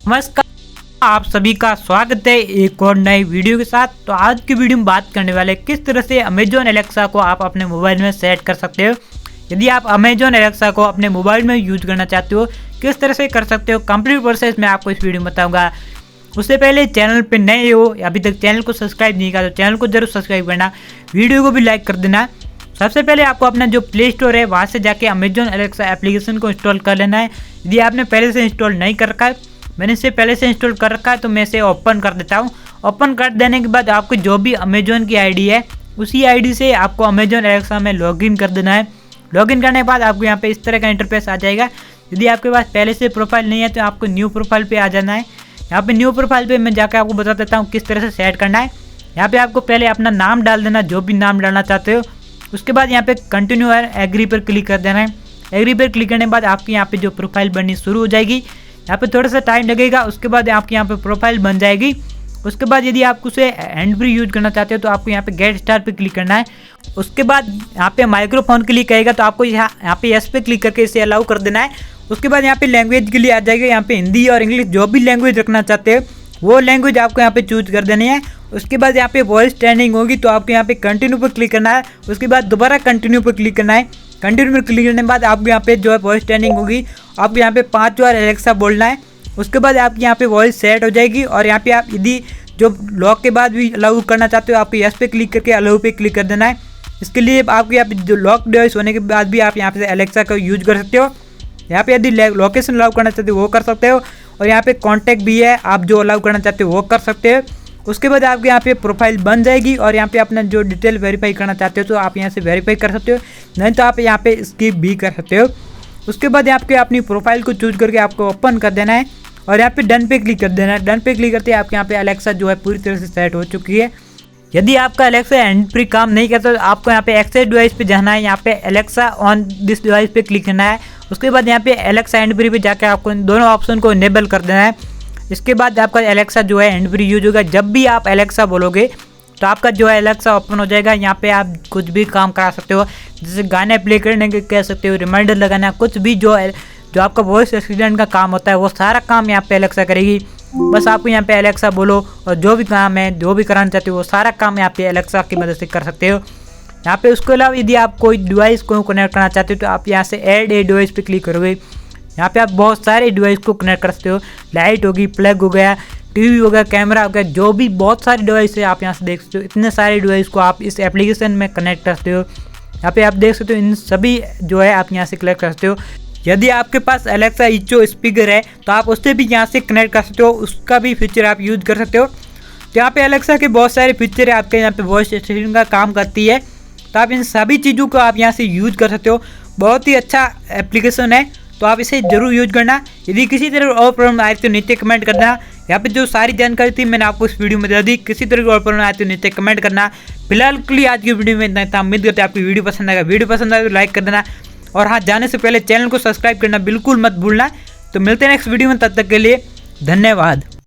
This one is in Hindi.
नमस्कार, आप सभी का स्वागत है एक और नई वीडियो के साथ। तो आज की वीडियो में बात करने वाले किस तरह से अमेजॉन एलेक्सा को आप अपने मोबाइल में सेट कर सकते हो। यदि आप अमेजॉन एलेक्सा को अपने मोबाइल में यूज करना चाहते हो, किस तरह से कर सकते हो, कंप्लीट प्रोसेस मैं आपको इस वीडियो में बताऊंगा। उससे पहले चैनल पे नए हो, अभी तक चैनल को सब्सक्राइब नहीं किया तो चैनल को जरूर सब्सक्राइब करना, वीडियो को भी लाइक कर देना। सबसे पहले आपको अपना जो प्ले स्टोर है वहाँ से जाके अमेजॉन एलेक्सा एप्लीकेशन को इंस्टॉल कर लेना है। यदि आपने पहले से इंस्टॉल नहीं कर रखा है, मैंने इसे पहले से इंस्टॉल कर रखा है, तो मैं इसे ओपन कर देता हूँ। ओपन कर देने के बाद आपको जो भी अमेजॉन की आईडी है उसी आईडी से आपको अमेजॉन एलेक्सा में लॉगिन कर देना है। लॉगिन करने के बाद आपको यहाँ पे इस तरह का इंटरफेस आ जाएगा। यदि आपके पास पहले से प्रोफाइल नहीं है तो आपको न्यू प्रोफाइल पे आ जाना है। यहाँ पे न्यू प्रोफाइल पे मैं जाकर आपको बता देता हूँ किस तरह से सेट करना है। यहाँ पे आपको पहले अपना नाम डाल देना, जो भी नाम डालना चाहते हो। उसके बाद यहाँ पे कंटिन्यू और एग्री पर क्लिक कर देना है। एग्री पर क्लिक करने के बाद आपकी यहाँ पे जो प्रोफाइल बननी शुरू हो जाएगी। यहाँ पे थोड़ा सा टाइम लगेगा, उसके बाद आपकी यहाँ पे प्रोफाइल बन जाएगी। उसके बाद यदि आप उसे हैंड फ्री यूज करना चाहते हो तो आपको यहाँ पे गेट स्टार्ट पे क्लिक करना है। उसके बाद यहाँ पे माइक्रोफोन क्लिक करेगा तो आपको यहाँ पे यस पे क्लिक करके इसे अलाउ कर देना है। उसके बाद यहाँ पे लैंग्वेज के लिए आ जाएगा। यहाँ पे हिंदी और इंग्लिश जो भी लैंग्वेज रखना चाहते हो वो लैंग्वेज आपको यहाँ पे चूज कर देनी है। उसके बाद यहाँ पे वॉइस ट्रेनिंग होगी तो आपको यहाँ पे कंटिन्यू पर क्लिक करना है। उसके बाद दोबारा कंटिन्यू पर क्लिक करना है। कंटिन्यू पर क्लिक करने के बाद आपको यहाँ पे जो है वॉइस ट्रेनिंग होगी, आपको यहाँ पे 5 बार एलेक्सा बोलना है। उसके बाद आपकी यहाँ पे वॉइस सेट हो जाएगी। और यहाँ पे आप यदि जो लॉक के बाद भी अलाउ करना चाहते हो आपको यस पे क्लिक करके अलाउ पे क्लिक कर देना है। इसके लिए आपको यहाँ पे जो लॉक डिवाइस होने के बाद भी आप यहाँ पे एलेक्सा का यूज कर सकते हो। यहाँ पे यदि लोकेशन अलाउ करना चाहते हो वो कर सकते हो, और यहाँ पे कॉन्टैक्ट भी है, आप जो अलाउ करना चाहते हो वो कर सकते हो। उसके बाद आपके यहाँ पे प्रोफाइल बन जाएगी और यहाँ पे अपना जो डिटेल वेरीफाई करना चाहते हो तो आप यहाँ से वेरीफाई कर सकते हो, नहीं तो आप यहाँ पे स्किप भी कर सकते हो। उसके बाद आपके अपनी प्रोफाइल को चूज करके आपको ओपन कर देना है और यहाँ पे डन पे क्लिक कर देना है। डन पे क्लिक करते आपके यहाँ पे एलेक्सा जो है पूरी तरह से सेट हो चुकी है। यदि आपका एलेक्सा हैंड फ्री काम नहीं करता तो आपको यहाँ पे एक्सेस डिवाइस पे जाना है। यहाँ पे एलेक्सा ऑन दिस डिवाइस पे क्लिक करना है। उसके बाद यहाँ पे एलेक्सा हैंड फ्री पे जाके आपको इन दोनों ऑप्शन को इनेबल कर देना है। इसके बाद आपका एलेक्सा जो है हैंड फ्री यूज होगा। जब भी आप एलेक्सा बोलोगे तो आपका जो है एलेक्सा ओपन हो जाएगा। यहाँ पे आप कुछ भी काम करा सकते हो, जैसे गाने प्ले करने के कह सकते हो, रिमाइंडर लगाना, कुछ भी जो आपका वॉइस असिस्टेंट का काम होता है वो सारा काम यहाँ पे एलेक्सा करेगी। बस आपको यहाँ पे एलेक्सा बोलो और जो भी काम है, जो भी कराना चाहते हो वो सारा काम यहाँ पे एलेक्सा की मदद से कर सकते हो। यहाँ पे उसके अलावा यदि आप कोई डिवाइस को कनेक्ट करना चाहते हो तो आप यहाँ से ऐड ए डिवाइस पे क्लिक करोगे। यहाँ पे आप बहुत सारे डिवाइस को कनेक्ट कर सकते हो। लाइट होगी, प्लग हो गया, टीवी हो गया, कैमरा हो गया, जो भी बहुत सारे डिवाइस है आप यहाँ से देख सकते हो। इतने सारे डिवाइस को आप इस एप्लीकेशन में कनेक्ट कर सकते हो। यहाँ पे आप देख सकते हो इन सभी जो है आप यहाँ से कनेक्ट कर सकते हो। यदि आपके पास एलेक्सा इको स्पीकर है तो आप उससे भी यहाँ से कनेक्ट कर सकते हो, उसका भी फीचर आप यूज कर सकते हो। तो यहाँ पे एलेक्सा के बहुत सारे फीचर है, आपके यहाँ पे वॉइस असिस्टेंट का काम करती है, तो आप इन सभी चीज़ों को आप यहाँ से यूज कर सकते हो। बहुत ही अच्छा एप्लीकेशन है, तो आप इसे जरूर यूज करना। यदि किसी तरह और प्रॉब्लम आए तो नीचे कमेंट करना। यहाँ पे जो सारी जानकारी थी मैंने आपको इस वीडियो में दे दी। किसी तरह की और प्रॉब्लम आए तो नीचे कमेंट करना। फिलहाल के लिए आज की वीडियो में इतना था। उम्मीद करते हैं आपकी वीडियो पसंद आएगा। वीडियो पसंद आए तो लाइक कर देना, और हाँ, जाने से पहले चैनल को सब्सक्राइब करना बिल्कुल मत भूलना। तो मिलते हैं नेक्स्ट वीडियो में, तब तक के लिए धन्यवाद।